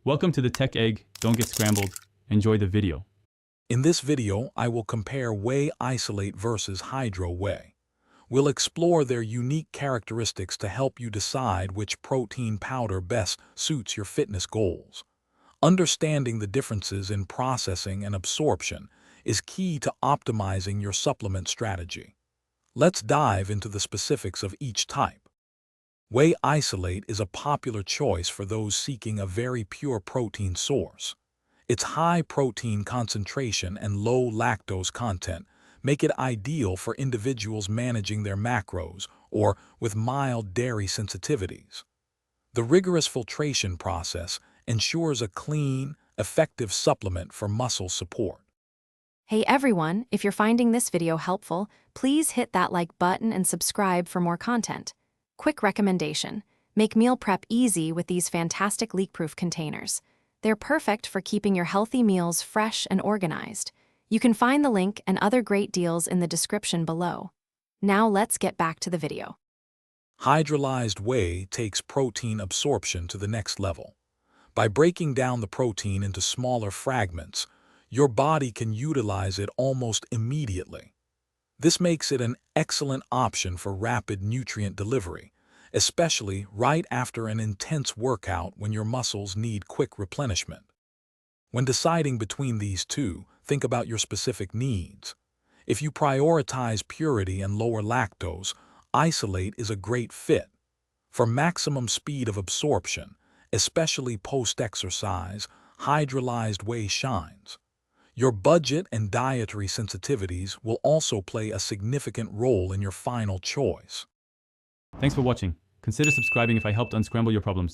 Welcome to the Tech Egg. Don't get scrambled. Enjoy the video. In this video, I will compare Whey Isolate versus Hydro Whey. We'll explore their unique characteristics to help you decide which protein powder best suits your fitness goals. Understanding the differences in processing and absorption is key to optimizing your supplement strategy. Let's dive into the specifics of each type. Whey Isolate is a popular choice for those seeking a very pure protein source. Its high protein concentration and low lactose content make it ideal for individuals managing their macros or with mild dairy sensitivities. The rigorous filtration process ensures a clean, effective supplement for muscle support. Hey everyone, if you're finding this video helpful, please hit that like button and subscribe for more content. Quick recommendation: make meal prep easy with these fantastic leak-proof containers. They're perfect for keeping your healthy meals fresh and organized. You can find the link and other great deals in the description below. Now let's get back to the video. Hydrolyzed whey takes protein absorption to the next level. By breaking down the protein into smaller fragments, your body can utilize it almost immediately. This makes it an excellent option for rapid nutrient delivery, especially right after an intense workout when your muscles need quick replenishment. When deciding between these two, think about your specific needs. If you prioritize purity and lower lactose, Isolate is a great fit. For maximum speed of absorption, especially post-exercise, hydrolyzed whey shines. Your budget and dietary sensitivities will also play a significant role in your final choice. Thanks for watching. Consider subscribing if I helped unscramble your problems.